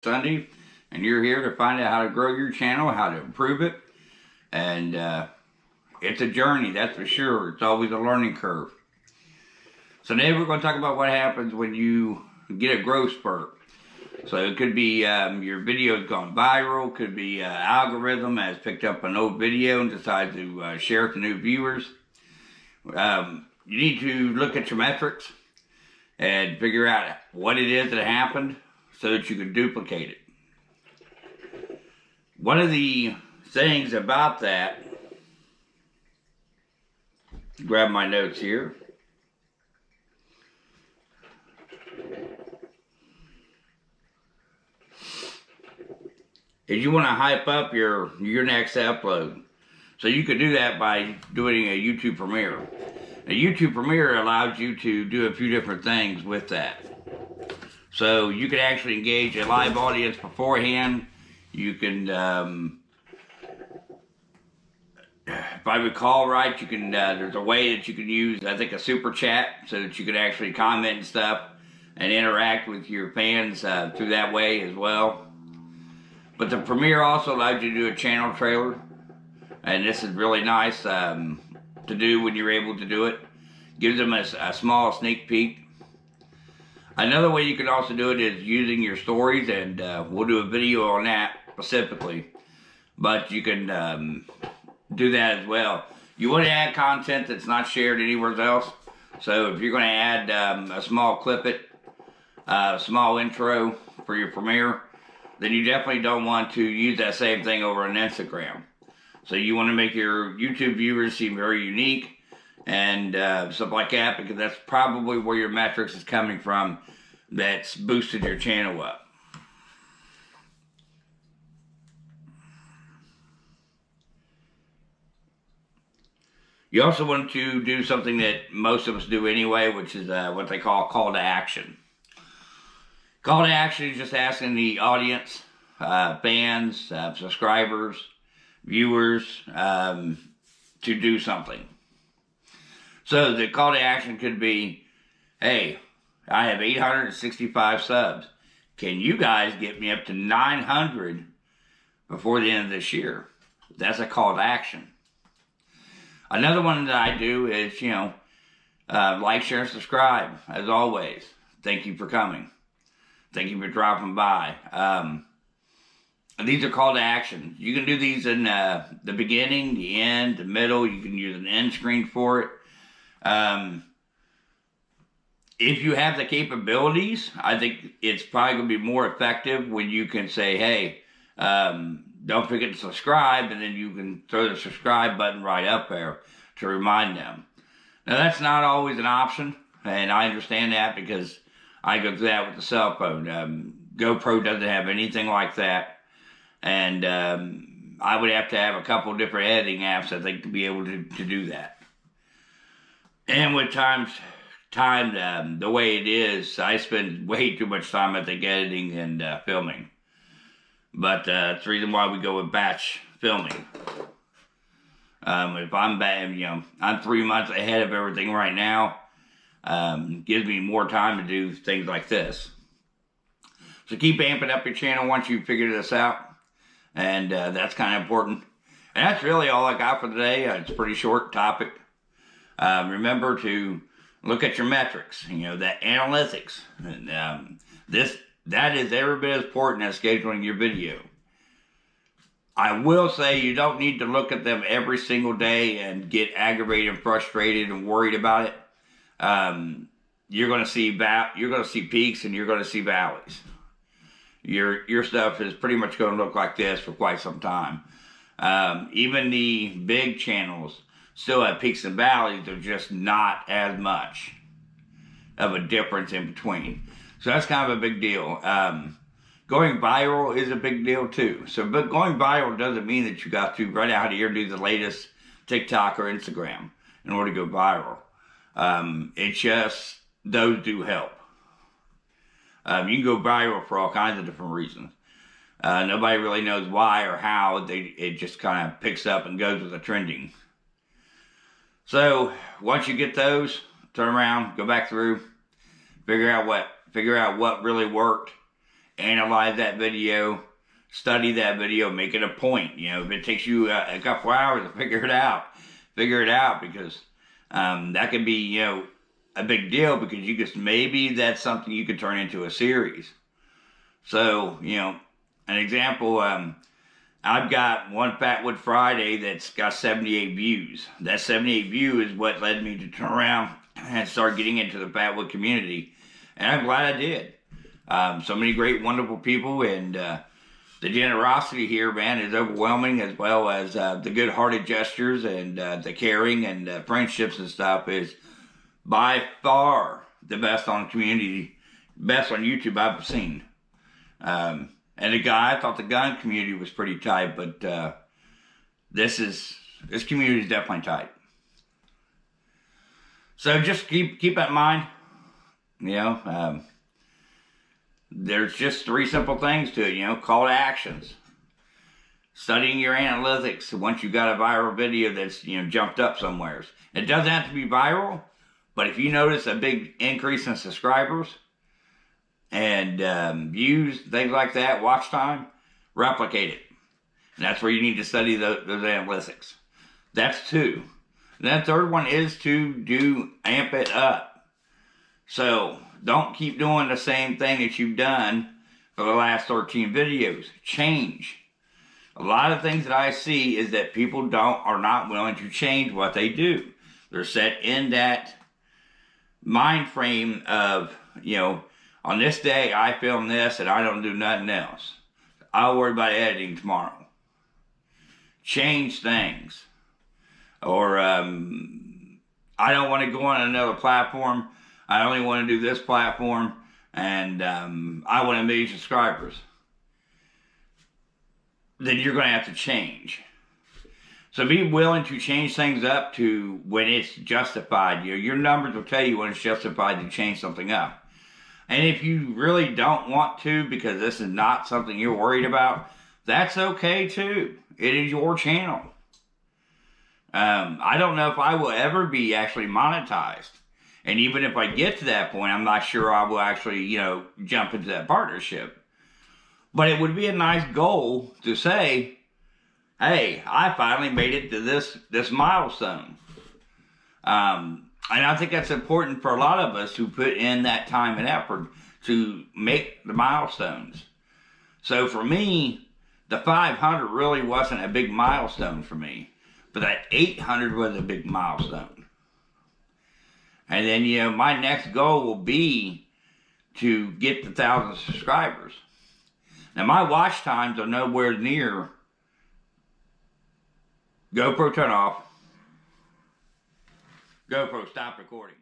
Sunday, and you're here to find out how to grow your channel, how to improve it, and it's a journey, that's for sure. It's always a learning curve. So today we're going to talk about what happens when you get a growth spurt. So it could be your video's gone viral, could be algorithm has picked up an old video and decides to share it to new viewers. You need to look at your metrics and figure out what it is that happened so that you can duplicate it. One of the things about that, grab my notes here. Is you want to hype up your next upload. So you could do that by doing a YouTube Premiere. A YouTube Premiere allows you to do a few different things with that. So you can actually engage a live audience beforehand. You can, if I recall right, you can. There's a way that you can use, I think, a super chat so that you can actually comment and stuff and interact with your fans through that way as well. But the Premiere also allows you to do a channel trailer, and this is really nice to do when you're able to do it. Gives them a small sneak peek. Another way you can also do it is using your stories, and we'll do a video on that specifically. But you can do that as well. You want to add content that's not shared anywhere else. So if you're going to add a small clip small intro for your Premiere, then you definitely don't want to use that same thing over on Instagram. So you want to make your YouTube viewers seem very unique and stuff like that, because that's probably where your metrics is coming from that's boosted your channel up. You also want to do something that most of us do anyway, which is what they call call to action. Call to action is just asking the audience, fans, subscribers, viewers, to do something. So the call to action could be, hey, I have 865 subs. Can you guys get me up to 900 before the end of this year? That's a call to action. Another one that I do is, like, share, and subscribe. As always, thank you for coming. Thank you for dropping by. These are call to action. You can do these in the beginning, the end, the middle. You can use an end screen for it. If you have the capabilities, I think it's probably going to be more effective when you can say, hey, don't forget to subscribe, and then you can throw the subscribe button right up there to remind them. Now, that's not always an option, and I understand that because I go through that with the cell phone. GoPro doesn't have anything like that, and I would have to have a couple different editing apps, I think, to be able to do that. And with time, the way it is, I spend way too much time, I think, editing and filming. But it's the reason why we go with batch filming. If I'm I'm 3 months ahead of everything right now, gives me more time to do things like this. So keep amping up your channel once you figure this out, and that's kind of important. And that's really all I got for today. It's a pretty short topic. Remember to look at your metrics, the analytics. And that is every bit as important as scheduling your video. I will say you don't need to look at them every single day and get aggravated and frustrated and worried about it. You're going to see peaks and you're going to see valleys. Your stuff is pretty much going to look like this for quite some time. Even the big channels still have peaks and valleys. They're just not as much of a difference in between. So that's kind of a big deal. Going viral is a big deal too. But going viral doesn't mean that you got to right out here do the latest TikTok or Instagram in order to go viral. It's just, those do help. You can go viral for all kinds of different reasons. Nobody really knows why or how. It just kind of picks up and goes with the trending. So once you get those, turn around, go back through, figure out what really worked, analyze that video, study that video, make it a point. You know, if it takes you a couple hours to figure it out, because that could be, you know, a big deal, because you could, maybe that's something you could turn into a series. So, you know, an example, I've got one Fatwood Friday that's got 78 views. That 78 view is what led me to turn around and start getting into the Fatwood community. And I'm glad I did. So many great, wonderful people, and the generosity here, man, is overwhelming, as well as the good-hearted gestures and the caring and friendships and stuff is by far the best on community, best on YouTube I've seen. And I thought the gun community was pretty tight, but this community is definitely tight. So just keep that in mind. You know, there's just 3 simple things to it. You know, call to actions, studying your analytics once you got a viral video that's, you know, jumped up somewhere. It doesn't have to be viral, but if you notice a big increase in subscribers and views, things like that, watch time, replicate it. And that's where you need to study those analytics. That's 2. And then 3rd one is to amp it up. So don't keep doing the same thing that you've done for the last 13 videos. Change. A lot of things that I see is that people are not willing to change what they do. They're set in that mind frame of, you know, on this day I film this and I don't do nothing else. I'll worry about editing tomorrow. Change things. Or I don't want to go on another platform. I only want to do this platform, and I want 1 million subscribers. Then you're going to have to change. So be willing to change things up to when it's justified. Your numbers will tell you when it's justified to change something up. And if you really don't want to, because this is not something you're worried about, that's okay too. It is your channel. I don't know if I will ever be actually monetized. And even if I get to that point, I'm not sure I will actually, you know, jump into that partnership. But it would be a nice goal to say, hey, I finally made it to this milestone. And I think that's important for a lot of us who put in that time and effort to make the milestones. So for me, the 500 really wasn't a big milestone for me. But that 800 was a big milestone. And then, you know, my next goal will be to get to 1,000 subscribers. Now, my watch times are nowhere near. GoPro turn off. GoPro stop recording.